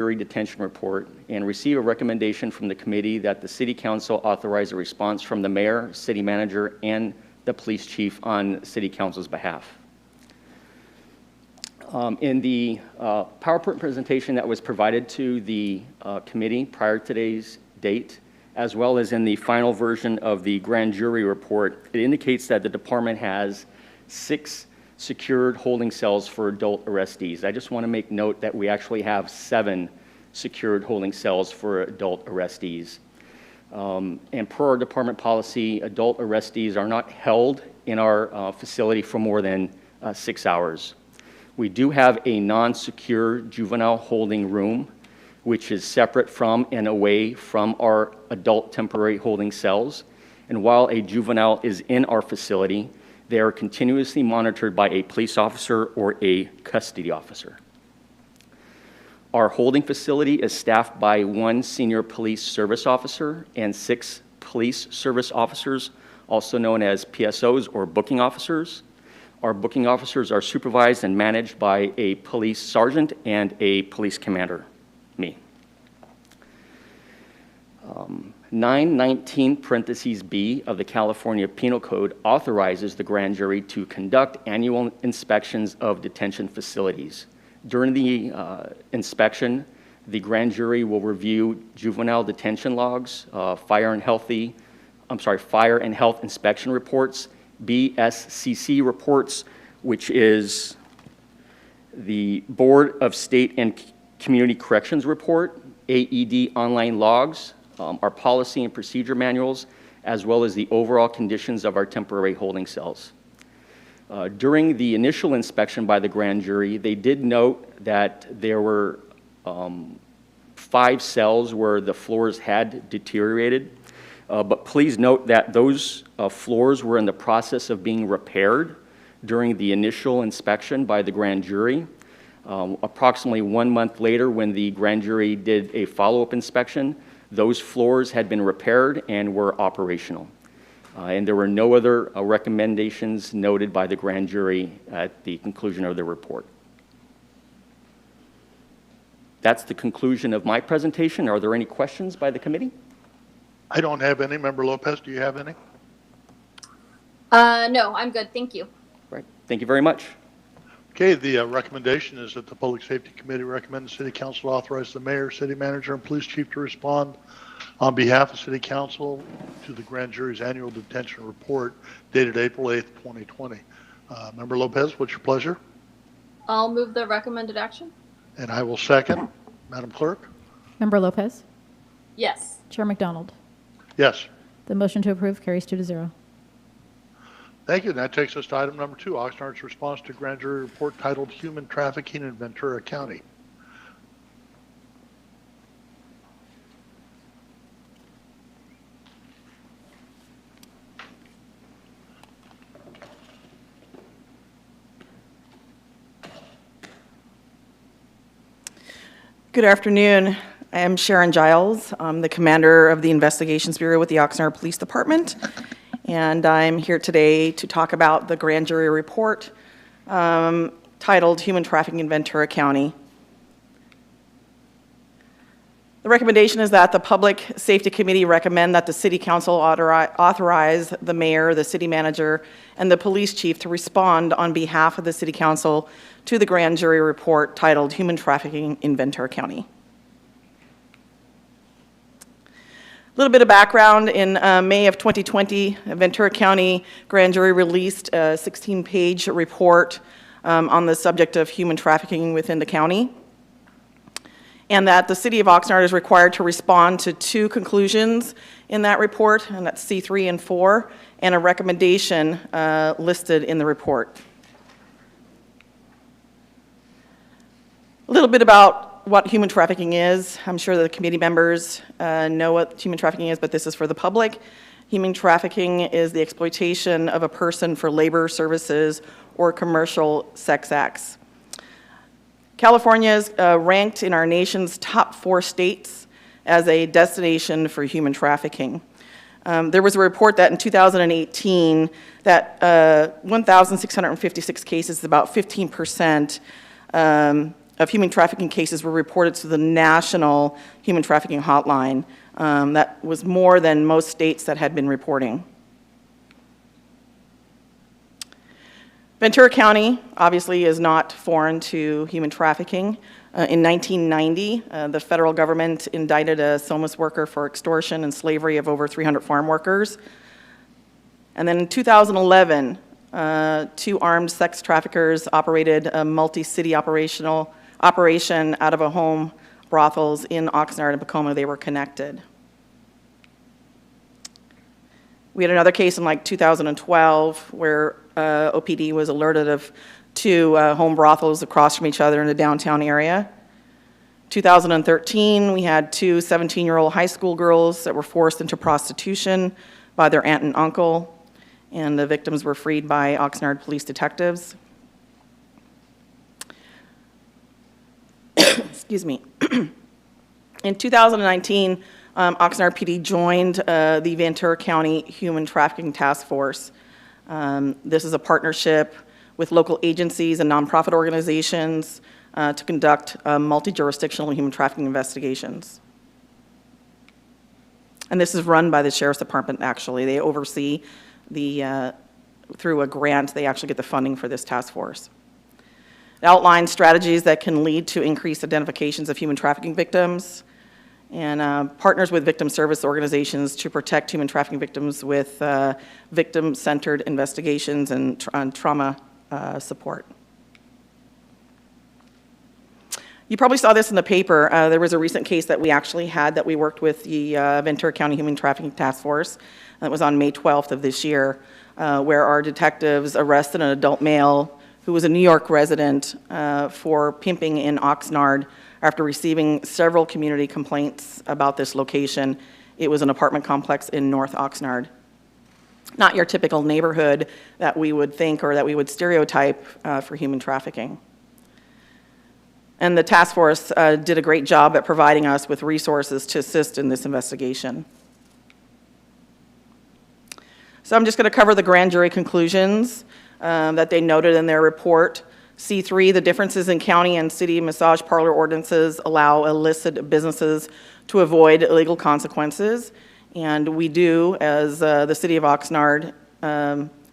jury detention report and receive a recommendation from the committee that the City Council authorize a response from the mayor, city manager, and the police chief on City Council's behalf. In the PowerPoint presentation that was provided to the committee prior to today's date, as well as in the final version of the grand jury report, it indicates that the department has 6 secured holding cells for adult arrestees. I just want to make note that we actually have 7 secured holding cells for adult arrestees. And per our department policy, adult arrestees are not held in our facility for more than 6 hours. We do have a non-secure juvenile holding room, which is separate from and away from our adult temporary holding cells. And while a juvenile is in our facility, they are continuously monitored by a police officer or a custody officer. Our holding facility is staffed by 1 senior police service officer and 6 police service officers, also known as PSOs or booking officers. Our booking officers are supervised and managed by a police sergeant and a police commander, me. 919(b) of the California Penal Code authorizes the grand jury to conduct annual inspections of detention facilities. During the inspection, the grand jury will review juvenile detention logs, fire and health inspection reports, BSCC reports, which is the Board of State and Community Corrections report, AED online logs, our policy and procedure manuals, as well as the overall conditions of our temporary holding cells. During the initial inspection by the grand jury, they did note that there were 5 cells where the floors had deteriorated, but please note that those floors were in the process of being repaired during the initial inspection by the grand jury. Approximately 1 month later, when the grand jury did a follow-up inspection, those floors had been repaired and were operational. And there were no other recommendations noted by the grand jury at the conclusion of the report. That's the conclusion of my presentation. Are there any questions by the committee? I don't have any. Member Lopez, do you have any? No, I'm good. Thank you. Right. Thank you very much. Okay, the recommendation is that the Public Safety Committee recommends the City Council authorize the mayor, city manager, and police chief to respond on behalf of City Council to the grand jury's annual detention report dated April 8th, 2020. Member Lopez, what's your pleasure? I'll move the recommended action. And I will second. Madam Clerk? Member Lopez? Yes. Chair McDonald? Yes. The motion to approve carries 2-0. Thank you. And that takes us to item number 2, Oxnard's response to grand jury report titled Human Trafficking in Ventura County. Good afternoon. I am Sharon Giles. I'm the commander of the Investigations Bureau with the Oxnard Police Department, and I'm here today to talk about the grand jury report titled Human Trafficking in Ventura County. The recommendation is that the Public Safety Committee recommend that the City Council authorize the mayor, the city manager, and the police chief to respond on behalf of the City Council to the grand jury report titled Human Trafficking in Ventura County. A little bit of background. In May of 2020, Ventura County grand jury released a 16-page report on the subject of human trafficking within the county, and that the City of Oxnard is required to respond to 2 conclusions in that report, and that's C3 and 4, and a recommendation listed in the report. A little bit about what human trafficking is. I'm sure the committee members know what human trafficking is, but this is for the public. Human trafficking is the exploitation of a person for labor, services, or commercial sex acts. California is ranked in our nation's top 4 states as a destination for human trafficking. There was a report that in 2018 that 1,656 cases, about 15%, of human trafficking cases were reported to the National Human Trafficking Hotline. That was more than most states that had been reporting. Ventura County, obviously, is not foreign to human trafficking. In 1990, the federal government indicted a SOMAS worker for extortion and slavery of over 300 farm workers. And then in 2011, 2 armed sex traffickers operated a multi-city operation out of a home brothels in Oxnard and Pacoma. They were connected. We had another case in like 2012 where OPD was alerted of 2 home brothels across from each other in the downtown area. 2013, we had 2 17-year-old high school girls that were forced into prostitution by their aunt and uncle, and the victims were freed by Oxnard police detectives. Excuse me. In 2019, Oxnard PD joined the Ventura County Human Trafficking Task Force. This is a partnership with local agencies and nonprofit organizations to conduct multi-jurisdictional human trafficking investigations. And this is run by the Sheriff's Department, actually. They oversee through a grant, they actually get the funding for this task force. It outlines strategies that can lead to increased identifications of human trafficking victims, and partners with victim service organizations to protect human trafficking victims with victim-centered investigations and trauma support. You probably saw this in the paper. There was a recent case that we actually had that we worked with the Ventura County Human Trafficking Task Force. That was on May 12th of this year, where our detectives arrested an adult male who was a New York resident for pimping in Oxnard after receiving several community complaints about this location. It was an apartment complex in North Oxnard. Not your typical neighborhood that we would think or that we would stereotype for human trafficking. And the task force did a great job at providing us with resources to assist in this investigation. So I'm just going to cover the grand jury conclusions that they noted in their report. C3, the differences in county and city massage parlor ordinances allow illicit businesses to avoid illegal consequences. And we do, as the city of Oxnard,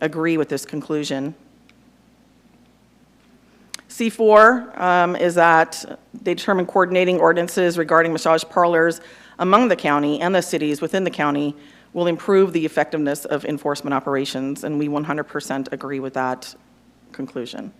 agree with this conclusion. C4 is that they determine coordinating ordinances regarding massage parlors among the county and the cities within the county will improve the effectiveness of enforcement operations, and we 100% agree with that conclusion.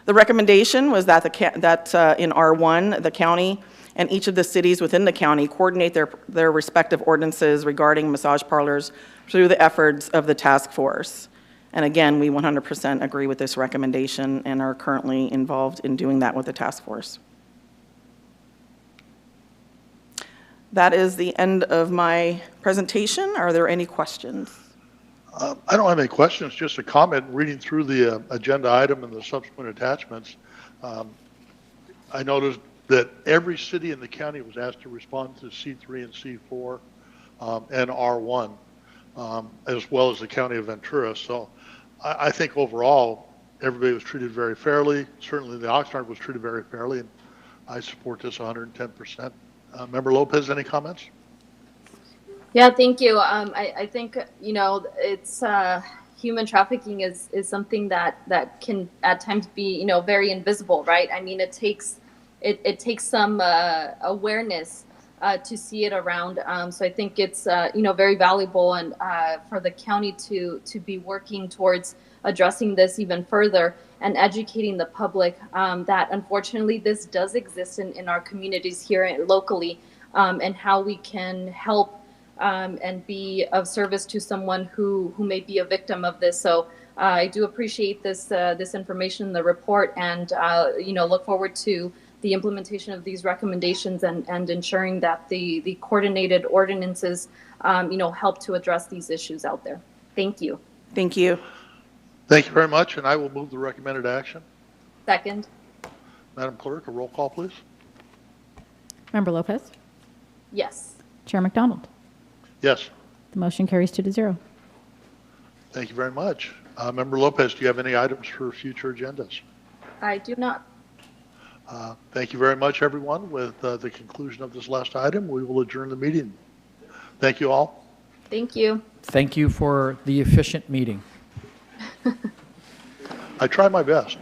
The recommendation was that, in R1, the county and each of the cities within the county coordinate their respective ordinances regarding massage parlors through the efforts of the task force. And again, we 100% agree with this recommendation and are currently involved in doing that with the task force. That is the end of my presentation. Are there any questions? I don't have any questions, just a comment. Reading through the agenda item and the subsequent attachments, I noticed that every city in the county was asked to respond to C3 and C4 and R1, as well as the county of Ventura. So I think overall, everybody was treated very fairly. Certainly the Oxnard was treated very fairly, and I support this 110%. Member Lopez, any comments? Yeah, thank you. I think, it's human trafficking is something that can at times be, very invisible, right? I mean, it takes some awareness to see it around. So I think it's, very valuable and for the county to be working towards addressing this even further and educating the public that unfortunately this does exist in our communities here locally, and how we can help and be of service to someone who may be a victim of this. So I do appreciate this information in the report, and look forward to the implementation of these recommendations and ensuring that the coordinated ordinances help to address these issues out there. Thank you. Thank you. Thank you very much, and I will move the recommended action. Second. Madam Clerk, a roll call, please. Member Lopez? Yes. Chair McDonald? Yes. The motion carries 2-0. Thank you very much. Member Lopez, do you have any items for future agendas? I do not. Thank you very much, everyone. With the conclusion of this last item, we will adjourn the meeting. Thank you all. Thank you. Thank you for the efficient meeting. I try my best.